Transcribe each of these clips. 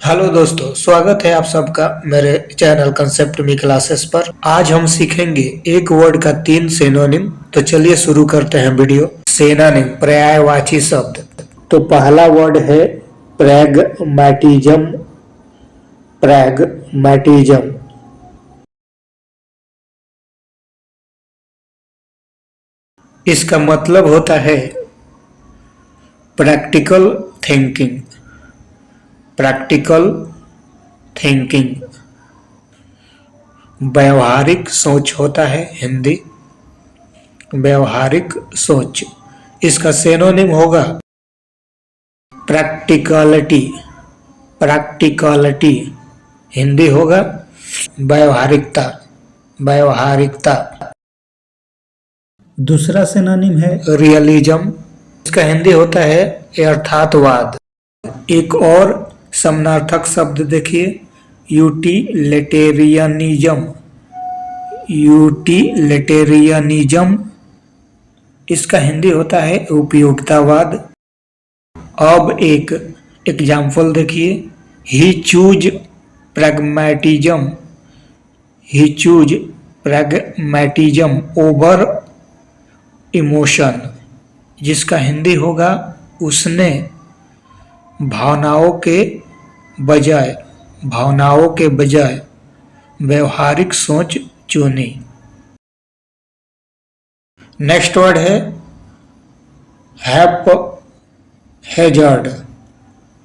Hello दोस्तों, स्वागत है आप सबका मेरे चैनल कंसेप्ट मी क्लासेस पर। आज हम सीखेंगे एक वर्ड का 3 सिनोनिम। तो चलिए शुरू करते हैं वीडियो। सिनोनिम पर्यायवाची शब्द। तो पहला वर्ड है प्रैग्मैटिज्म। प्रैग्मैटिज्म इसका मतलब होता है प्रैक्टिकल थिंकिंग। प्रैक्टिकल थिंकिंग व्यवहारिक सोच होता है हिंदी। व्यवहारिक सोच इसका सिनोनिम होगा प्रैक्टिकलिटी। प्रैक्टिकलिटी हिंदी होगा व्यवहारिकता। व्यवहारिकता। दूसरा सिनोनिम है रियलिज्म। इसका हिंदी होता है यथार्थवाद। एक और समानार्थक शब्द देखिए यूटिलिटेरियनिज्म। यूटिलिटेरियनिज्म इसका हिंदी होता है उपयोगितावाद। अब एक एग्जाम्पल देखिए ही चूज प्रैग्मैटिज्म। ही चूज प्रैग्मैटिज्म ओवर इमोशन, जिसका हिंदी होगा उसने भावनाओं के बजाय व्यवहारिक सोच चुनी। नेक्स्ट वर्ड है हैपहैज़र्ड।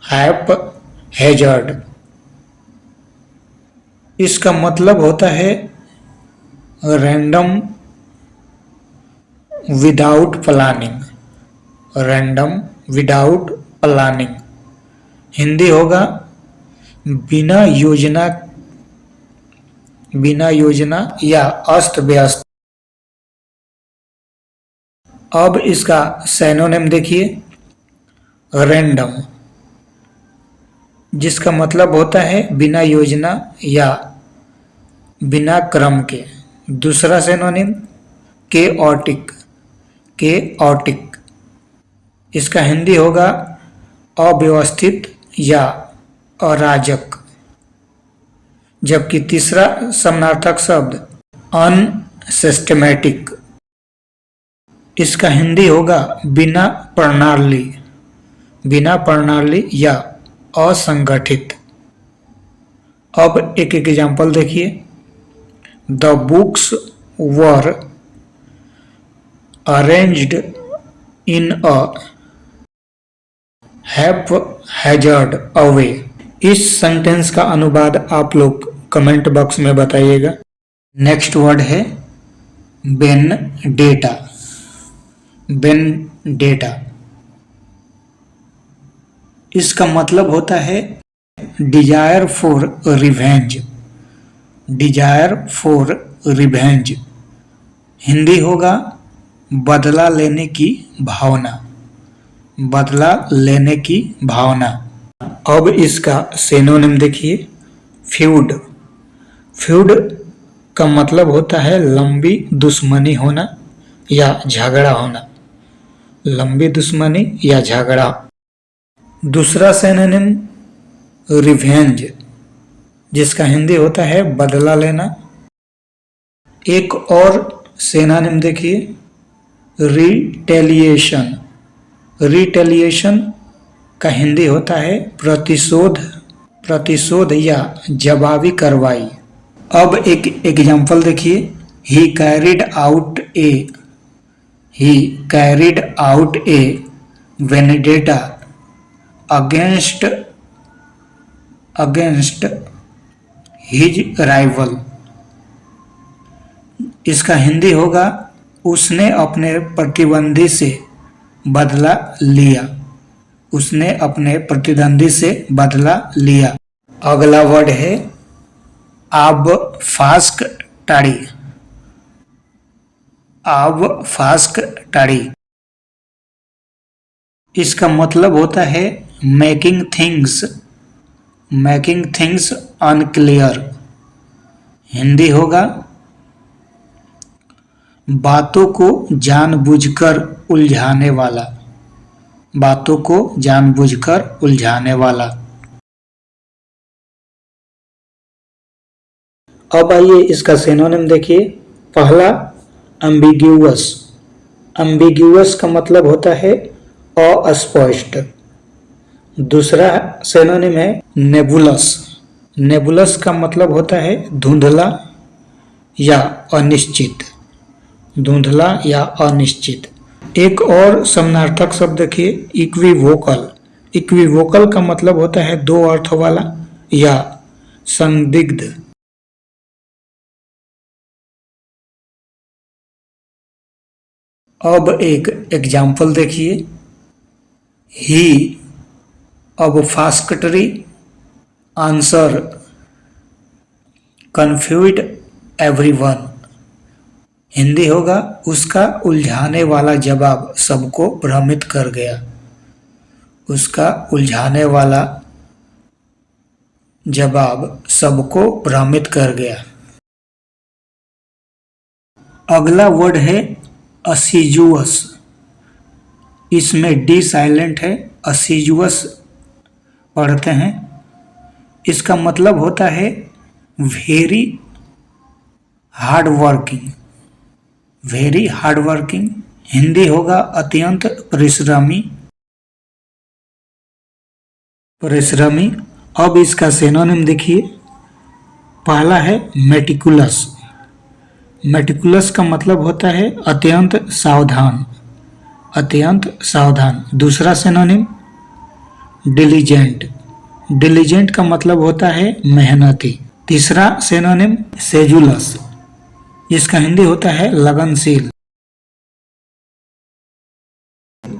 हैपहैज़र्ड इसका मतलब होता है random without planning. Random without planning Hindi होगा बिना योजना या अस्त व्यस्त। अब इसका सिनोनिम देखिए रैंडम, जिसका मतलब होता है बिना योजना या बिना क्रम के। दूसरा सिनोनिम केओटिक। केओटिक इसका हिंदी होगा अव्यवस्थित या अराजक। जबकि तीसरा समानार्थक शब्द अनसिस्टेमेटिक, इसका हिंदी होगा बिना प्रणाली या असंगठित। अब एक एग्जाम्पल देखिए the books were arranged in a haphazard way. इस सेंटेंस का अनुवाद आप लोग कमेंट बॉक्स में बताइएगा। नेक्स्ट वर्ड है वेंडेटा। वेंडेटा इसका मतलब होता है desire for revenge. Desire for revenge Hindi होगा बदला लेने की भावना। बदला लेने की भावना। अब इसका सिनोनिम देखिए फ्यूड। फ्यूड का मतलब होता है लंबी दुश्मनी होना या झगड़ा होना। लंबी दुश्मनी या झगड़ा। दूसरा सिनोनिम रिवेंज, जिसका हिंदी होता है बदला लेना। एक और सिनोनिम देखिए रिटेलिएशन। रिटेलिएशन का हिंदी होता है प्रतिशोध या जवाबी कार्रवाई। अब एक एग्जाम्पल देखिए ही कैरिड आउट ए वेंडेटा अगेंस्ट हिज राइवल। इसका हिंदी होगा उसने अपने प्रतिद्वंदी से बदला लिया। उसने अपने प्रतिद्वंदी से बदला लिया। अगला वर्ड है आबफास्कटाड़ी। आबफास्कटाड़ी इसका मतलब होता है मेकिंग थिंग्स अनक्लियर। हिंदी होगा बातों को जानबूझकर उलझाने वाला। बातों को जानबूझकर उलझाने वाला। अब आइए इसका सिनोनिम देखिए। पहला एम्बिग्यूअस। एम्बिग्यूअस का मतलब होता है अस्पष्ट। दूसरा सिनोनिम है नेबुलस। नेबुलस का मतलब होता है धुंधला या अनिश्चित। धुंधला या अनिश्चित। एक और समानार्थक शब्द देखिए, इक्विवोकल। इक्विवोकल का मतलब होता है दो अर्थ वाला या संदिग्ध। अब एक एग्जाम्पल देखिए। ही अब फास्कटरी आंसर कन्फ्यूज्ड एवरीवन। हिंदी होगा उसका उलझाने वाला जवाब सबको भ्रमित कर गया। उसका उलझाने वाला जवाब सबको भ्रमित कर गया। अगला वर्ड है असिजुअस। इसमें डी साइलेंट है, असिजुअस पढ़ते हैं। इसका मतलब होता है very hard working. Very hard working. Hindi होगा अत्यंत परिश्रमी। परिश्रमी। अब इसका सिनोनिम देखिए। पहला है मेटिकुलस। मेटिकुलस का मतलब होता है अत्यंत सावधान। अत्यंत सावधान। दूसरा सिनोनिम डिलीजेंट। डिलीजेंट का मतलब होता है मेहनती। तीसरा सिनोनिम सेजुलस। इसका हिंदी होता है लगनशील।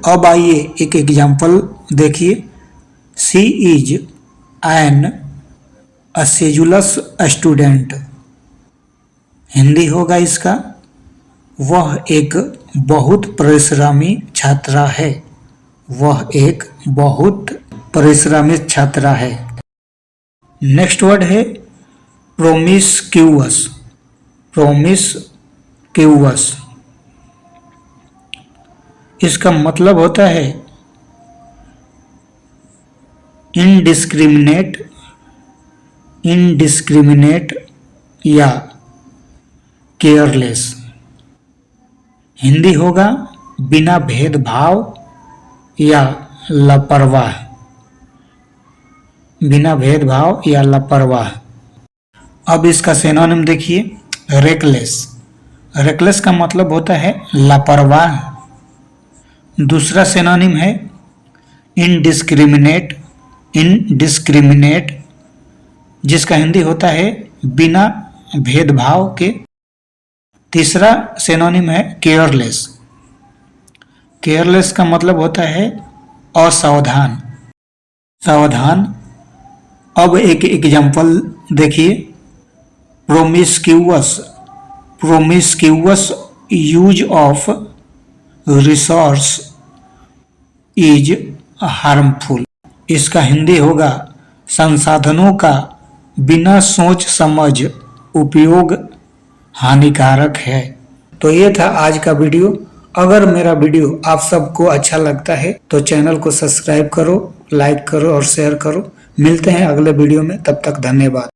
अब आइए एक एग्जाम्पल देखिए। सी इज एन असेजुलस स्टूडेंट। हिंदी होगा इसका वह एक बहुत परिश्रमी छात्रा है। वह एक बहुत परिश्रमी छात्रा है। नेक्स्ट वर्ड है प्रोमिस्क्यूअस। प्रोमिस्क्यूअस। इसका मतलब होता है इनडिस्क्रिमिनेट। इनडिस्क्रिमिनेट या केयरलेस। हिंदी होगा बिना भेदभाव या लापरवाह। बिना भेदभाव या लापरवाह। अब इसका सिनोनिम देखिए। रेकलेस। रेकलेस का मतलब होता है लापरवाह। दूसरा सिनोनिम है इनडिस्क्रिमिनेट। इनडिस्क्रिमिनेट जिसका हिंदी होता है बिना भेदभाव के। तीसरा सिनोनिम है केयरलेस। केयरलेस का मतलब होता है असावधान। सावधान। अब एक एग्जाम्पल देखिए। Promiscuous. Promiscuous use of resource is harmful. इसका हिंदी होगा संसाधनों का बिना सोच समझ उपयोग हानिकारक है। तो ये था आज का वीडियो। अगर मेरा वीडियो आप सबको अच्छा लगता है तो चैनल को सब्सक्राइब करो, लाइक करो और शेयर करो। मिलते हैं अगले वीडियो में, तब तक धन्यवाद।